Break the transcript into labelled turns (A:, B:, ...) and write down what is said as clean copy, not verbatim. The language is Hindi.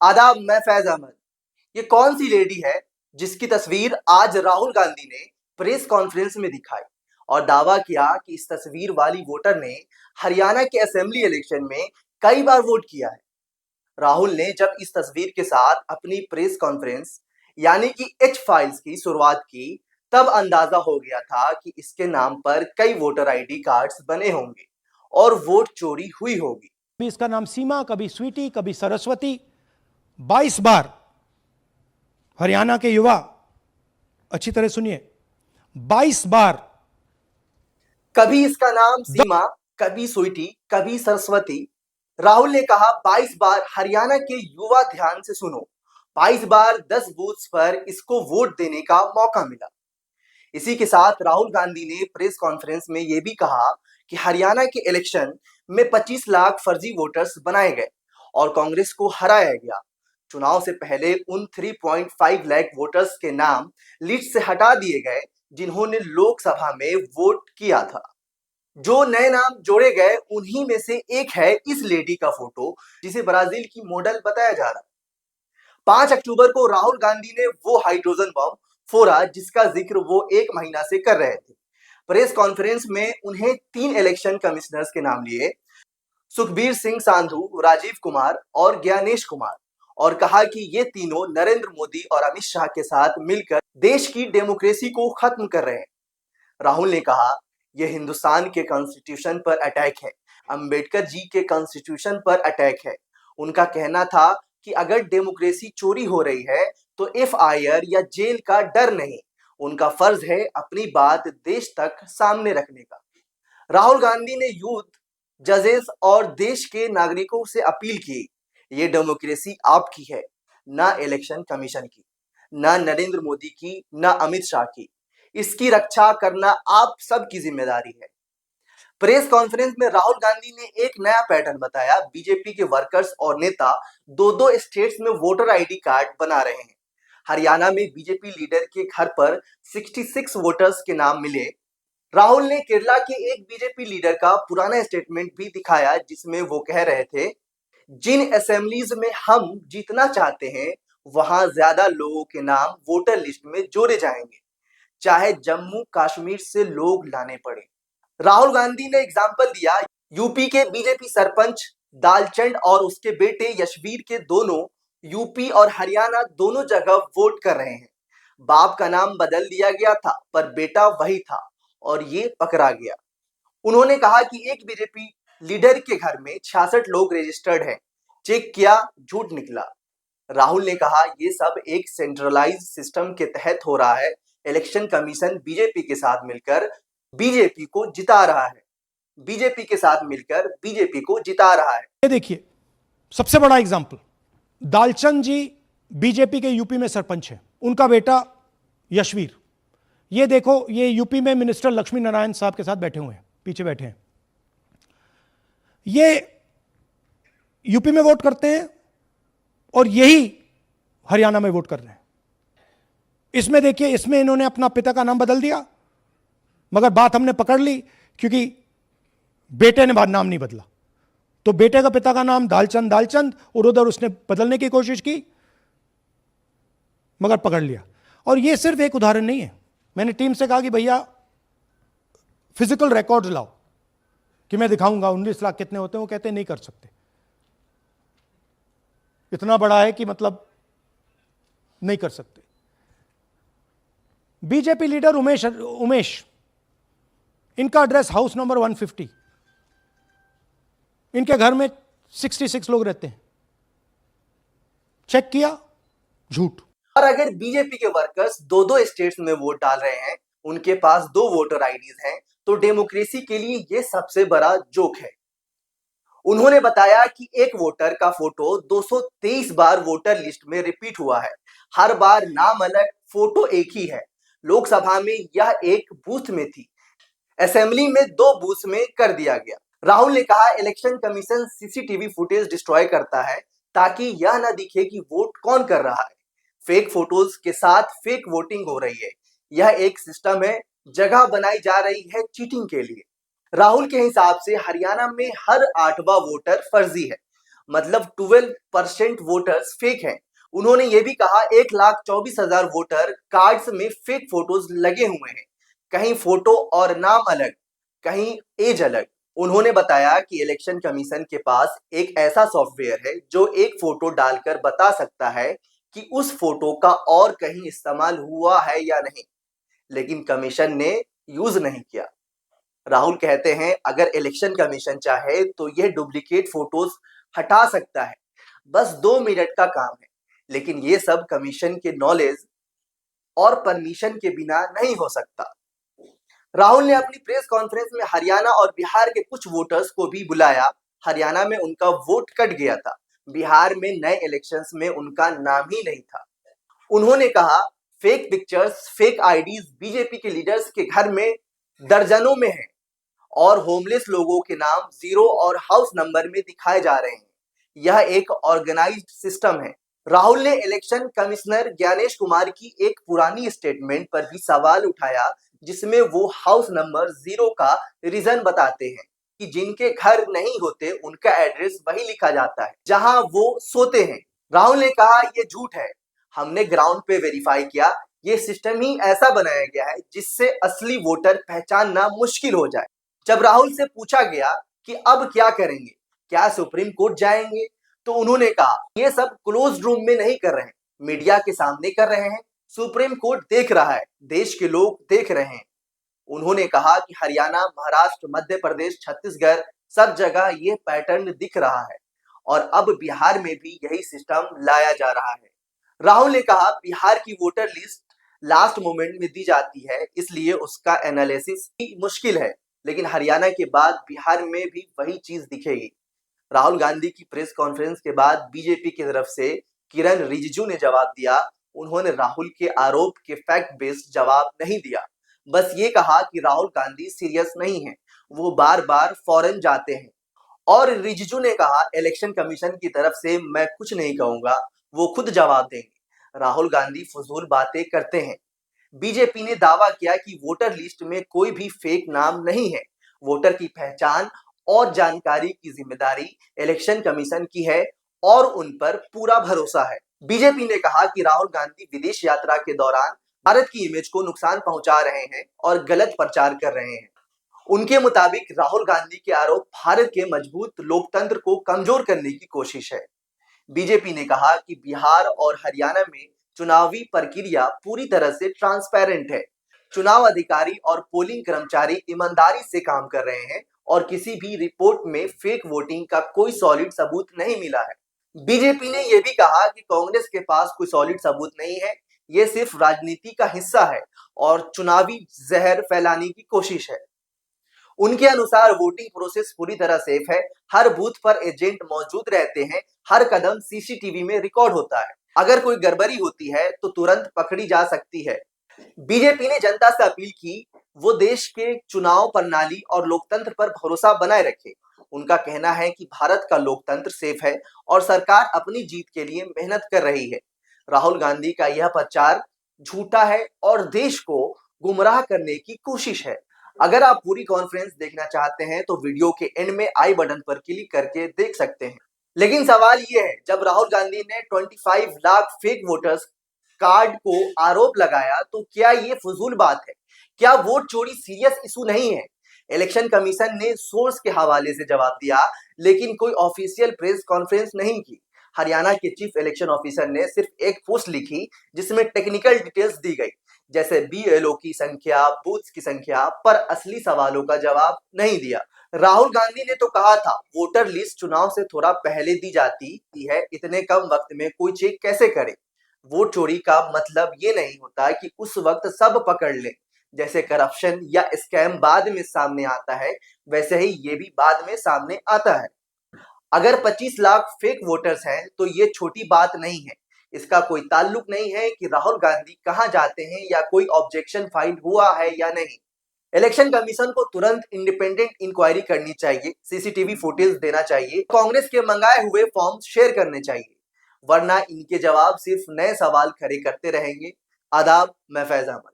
A: आदाब, मैं फैज अहमद। ये कौन सी लेडी है जिसकी तस्वीर आज राहुल गांधी ने प्रेस कॉन्फ्रेंस में दिखाई और दावा किया कि इस तस्वीर वाली वोटर ने हरियाणा के असेंबली इलेक्शन में कई बार वोट किया है। राहुल ने जब इस तस्वीर के साथ अपनी प्रेस कॉन्फ्रेंस यानी कि एच फाइल्स की शुरुआत की, तब अंदाजा हो गया था कि इसके नाम पर कई वोटर आईडी कार्ड्स बने होंगे और वोट चोरी हुई होगी।
B: कभी इसका नाम सीमा, कभी स्वीटी, कभी सरस्वती। 22 बार हरियाणा के युवा, अच्छी तरह सुनिए, 22 बार,
A: कभी इसका नाम सीमा, कभी स्वीटी, कभी सरस्वती। राहुल ने कहा 22 बार हरियाणा के युवा ध्यान से सुनो, 22 बार 10 बूथ्स पर इसको वोट देने का मौका मिला। इसी के साथ राहुल गांधी ने प्रेस कॉन्फ्रेंस में यह भी कहा कि हरियाणा के इलेक्शन में 25 लाख फर्जी वोटर्स बनाए गए और कांग्रेस को हराया गया। चुनाव से पहले उन 3.5 लाख वोटर्स के नाम लिस्ट से हटा दिए गए जिन्होंने लोकसभा में वोट किया था। जो नए नाम जोड़े गए उन्हीं में से एक है इस लेडी का फोटो, जिसे ब्राजील की मॉडल बताया जा रहा है। 5 अक्टूबर को राहुल गांधी ने वो हाइड्रोजन बम फोड़ा जिसका जिक्र वो 1 महीना से कर रहे थे। प्रेस कॉन्फ्रेंस में उन्हें 3 इलेक्शन कमिश्नर्स के नाम लिए, सुखबीर सिंह सांधु, राजीव कुमार और ज्ञानेश कुमार, और कहा कि ये तीनों नरेंद्र मोदी और अमित शाह के साथ मिलकर देश की डेमोक्रेसी को खत्म कर रहे हैं। राहुल ने कहा यह हिंदुस्तान के कॉन्स्टिट्यूशन पर अटैक है, अंबेडकर जी के कॉन्स्टिट्यूशन पर अटैक है। उनका कहना था कि अगर डेमोक्रेसी चोरी हो रही है तो एफआईआर या जेल का डर नहीं, उनका फर्ज है अपनी बात देश तक सामने रखने का। राहुल गांधी ने यूथ, जजेस और देश के नागरिकों से अपील की, ये डेमोक्रेसी आपकी है, ना इलेक्शन कमीशन की, ना नरेंद्र मोदी की, ना अमित शाह की। इसकी रक्षा करना आप सबकी जिम्मेदारी है। प्रेस कॉन्फ्रेंस में राहुल गांधी ने एक नया पैटर्न बताया। बीजेपी के वर्कर्स और नेता दो स्टेट्स में वोटर आईडी कार्ड बना रहे हैं। हरियाणा में बीजेपी लीडर के घर पर 66 वोटर्स के नाम मिले। राहुल ने केरला के एक बीजेपी लीडर का पुराना स्टेटमेंट भी दिखाया जिसमें वो कह रहे थे, जिन असेंबलीज में हम जीतना चाहते हैं वहां ज्यादा लोगों के नाम वोटर लिस्ट में जोड़े जाएंगे, चाहे जम्मू कश्मीर से लोग लाने पड़े। राहुल गांधी ने एग्जाम्पल दिया, यूपी के बीजेपी सरपंच दालचंद और उसके बेटे यशवीर के दोनों यूपी और हरियाणा दोनों जगह वोट कर रहे हैं। बाप का नाम बदल दिया गया था पर बेटा वही था और ये पकड़ा गया। उन्होंने कहा कि एक बीजेपी लीडर के घर में 66 लोग रजिस्टर्ड हैं, चेक किया, झूठ निकला। राहुल ने कहा ये सब एक सेंट्रलाइज सिस्टम के तहत हो रहा है। इलेक्शन कमीशन बीजेपी के साथ मिलकर बीजेपी को जिता रहा है, बीजेपी के साथ मिलकर बीजेपी को जिता रहा है।
B: ये देखिए, सबसे बड़ा एग्जाम्पल, दालचंद जी बीजेपी के यूपी में सरपंच हैं, उनका बेटा यशवीर, ये देखो, ये यूपी में मिनिस्टर लक्ष्मी नारायण साहब के साथ बैठे हुए हैं, पीछे बैठे हैं। ये यूपी में वोट करते हैं और यही हरियाणा में वोट कर रहे हैं। इसमें देखिए, इसमें इन्होंने अपना पिता का नाम बदल दिया, मगर बात हमने पकड़ ली क्योंकि बेटे ने बाद नाम नहीं बदला, तो बेटे का पिता का नाम दालचंद और उधर उसने बदलने की कोशिश की मगर पकड़ लिया। और यह सिर्फ एक उदाहरण नहीं है। मैंने टीम से कहा कि भैया फिजिकल रिकॉर्ड्स लाओ कि मैं दिखाऊंगा 19 लाख कितने होते हैं। वो कहते हैं नहीं कर सकते, इतना बड़ा है कि मतलब नहीं कर सकते। बीजेपी लीडर उमेश, इनका एड्रेस हाउस नंबर 150, इनके घर में 66 लोग रहते हैं, चेक किया, झूठ।
A: और अगर बीजेपी के वर्कर्स दो स्टेट्स में वोट डाल रहे हैं, उनके पास 2 वोटर आईडीज हैं, तो डेमोक्रेसी के लिए यह सबसे बड़ा जोक है। उन्होंने बताया कि एक वोटर का फोटो 223 बार वोटर लिस्ट में रिपीट हुआ है, हर बार नाम अलग, फोटो एक ही है। लोकसभा में यह एक बूथ में थी, असेंबली में 2 बूथ में कर दिया गया। राहुल ने कहा election commission CCTV footage destroy करता है ताकि यह न दिखे कि वोट कौन कर रहा है। फेक फोटोज के साथ फेक वोटिंग हो रही है। यह एक सिस्टम है, जगह बनाई जा रही है चीटिंग के लिए। राहुल के हिसाब से हरियाणा में हर 8वां वोटर फर्जी है। मतलब 12% वोटर्स फेक हैं। उन्होंने ये भी कहा 1,24,000 वोटर कार्ड्स में फेक फोटोज लगे हुए हैं, कहीं फोटो और नाम अलग, कहीं एज अलग। उन्होंने बताया कि इलेक्शन कमीशन के पास एक ऐसा सॉफ्टवेयर है जो एक फोटो डालकर बता सकता है कि उस फोटो का और कहीं इस्तेमाल हुआ है या नहीं, लेकिन कमीशन ने यूज नहीं किया। राहुल कहते हैं अगर इलेक्शन कमीशन चाहे तो यह डुप्लीकेट फोटोज हटा सकता है, बस 2 मिनट का काम है, लेकिन ये सब कमीशन के नॉलेज और परमिशन के बिना नहीं हो सकता। राहुल ने अपनी प्रेस कॉन्फ्रेंस में हरियाणा और बिहार के कुछ वोटर्स को भी बुलाया। हरियाणा में उनका वोट कट गया था, बिहार में नए इलेक्शंस में उनका नाम ही नहीं था। उन्होंने कहा fake pictures, fake IDs BJP के लीडर्स के घर में दर्जनों में है और होमलेस लोगों के नाम जीरो और हाउस नंबर में दिखाए जा रहे हैं। यह एक ऑर्गेनाइज्ड सिस्टम है। राहुल ने इलेक्शन कमिश्नर ज्ञानेश कुमार की एक पुरानी स्टेटमेंट पर भी सवाल उठाया, जिसमें वो हाउस नंबर जीरो का रीजन बताते हैं कि जिनके घर नहीं होते उनका एड्रेस वही लिखा जाता है जहां वो सोते हैं। राहुल ने कहा ये झूठ है, हमने ग्राउंड पे वेरीफाई किया, ये सिस्टम ही ऐसा बनाया गया है जिससे असली वोटर पहचानना मुश्किल हो जाए। जब राहुल से पूछा गया कि अब क्या करेंगे, क्या सुप्रीम कोर्ट जाएंगे, तो उन्होंने कहा ये सब क्लोज रूम में नहीं कर रहे हैं, मीडिया के सामने कर रहे हैं, सुप्रीम कोर्ट देख रहा है, देश के लोग देख रहे हैं। उन्होंने कहा कि हरियाणा, महाराष्ट्र, मध्य प्रदेश, छत्तीसगढ़ सब जगह ये पैटर्न दिख रहा है और अब बिहार में भी यही सिस्टम लाया जा रहा है। राहुल ने कहा बिहार की वोटर लिस्ट लास्ट मोमेंट में दी जाती है, इसलिए उसका एनालिसिस भी मुश्किल है, लेकिन हरियाणा के बाद बिहार में भी वही चीज दिखेगी। राहुल गांधी की प्रेस कॉन्फ्रेंस के बाद बीजेपी की तरफ से किरण रिजिजू ने जवाब दिया। उन्होंने राहुल के आरोप के फैक्ट बेस्ड जवाब नहीं दिया, बस ये कहा कि राहुल गांधी सीरियस नहीं है, वो बार बार फॉरेन जाते हैं। और रिजिजू ने कहा इलेक्शन कमीशन की तरफ से मैं कुछ नहीं कहूंगा, वो खुद जवाब देंगे। राहुल गांधी फजूल बातें करते हैं। बीजेपी ने दावा किया कि वोटर लिस्ट में कोई भी फेक नाम नहीं है, वोटर की पहचान और जानकारी की जिम्मेदारी इलेक्शन कमीशन की है और उन पर पूरा भरोसा है। बीजेपी ने कहा कि राहुल गांधी विदेश यात्रा के दौरान भारत की इमेज को नुकसान पहुंचा रहे हैं और गलत प्रचार कर रहे हैं। उनके मुताबिक राहुल गांधी के आरोप भारत के मजबूत लोकतंत्र को कमजोर करने की कोशिश है। बीजेपी ने कहा कि बिहार और हरियाणा में चुनावी प्रक्रिया पूरी तरह से ट्रांसपेरेंट है, चुनाव अधिकारी और पोलिंग कर्मचारी ईमानदारी से काम कर रहे हैं और किसी भी रिपोर्ट में फेक वोटिंग का कोई सॉलिड सबूत नहीं मिला है। बीजेपी ने यह भी कहा कि कांग्रेस के पास कोई सॉलिड सबूत नहीं है, ये सिर्फ राजनीति का हिस्सा है और चुनावी जहर फैलाने की कोशिश है। उनके अनुसार वोटिंग प्रोसेस पूरी तरह सेफ है, हर बूथ पर एजेंट मौजूद रहते हैं, हर कदम सीसीटीवी में रिकॉर्ड होता है, अगर कोई गड़बड़ी होती है तो तुरंत पकड़ी जा सकती है। बीजेपी ने जनता से अपील की वो देश के चुनाव प्रणाली और लोकतंत्र पर भरोसा बनाए रखे। उनका कहना है कि भारत का लोकतंत्र सेफ है और सरकार अपनी जीत के लिए मेहनत कर रही है। राहुल गांधी का यह प्रचार झूठा है और देश को गुमराह करने की कोशिश है। अगर आप पूरी कॉन्फ्रेंस देखना चाहते हैं तो वीडियो के एंड में आई बटन पर क्लिक करके देख सकते हैं। लेकिन सवाल यह है, जब राहुल गांधी ने 25 लाख फेक वोटर्स कार्ड को आरोप लगाया तो क्या ये फजूल बात है? क्या वोट चोरी सीरियस इशू नहीं है? इलेक्शन कमीशन ने सोर्स के हवाले से जवाब दिया, लेकिन कोई ऑफिशियल प्रेस कॉन्फ्रेंस नहीं की। हरियाणा के चीफ इलेक्शन ऑफिसर ने सिर्फ एक पोस्ट लिखी जिसमें टेक्निकल डिटेल्स दी गई, जैसे बीएलओ की संख्या, बूथ्स की संख्या, पर असली सवालों का जवाब नहीं दिया। राहुल गांधी ने तो कहा था वोटर लिस्ट चुनाव से थोड़ा पहले दी जाती है, इतने कम वक्त में कोई चेक कैसे करे? वोट चोरी का मतलब ये नहीं होता कि उस वक्त सब पकड़ ले। जैसे करप्शन या स्कैम बाद में सामने आता है, वैसे ही ये भी बाद में सामने आता है। अगर 25 लाख फेक वोटर्स हैं तो ये छोटी बात नहीं है। इसका कोई ताल्लुक नहीं है कि राहुल गांधी कहां जाते हैं या कोई ऑब्जेक्शन फाइल हुआ है या नहीं। इलेक्शन कमीशन को तुरंत इंडिपेंडेंट इंक्वायरी करनी चाहिए, सीसीटीवी फुटेज देना चाहिए, कांग्रेस के मंगाए हुए फॉर्म शेयर करने चाहिए, वरना इनके जवाब सिर्फ नए सवाल खड़े करते रहेंगे। आदाब, मैं फैज अहमद।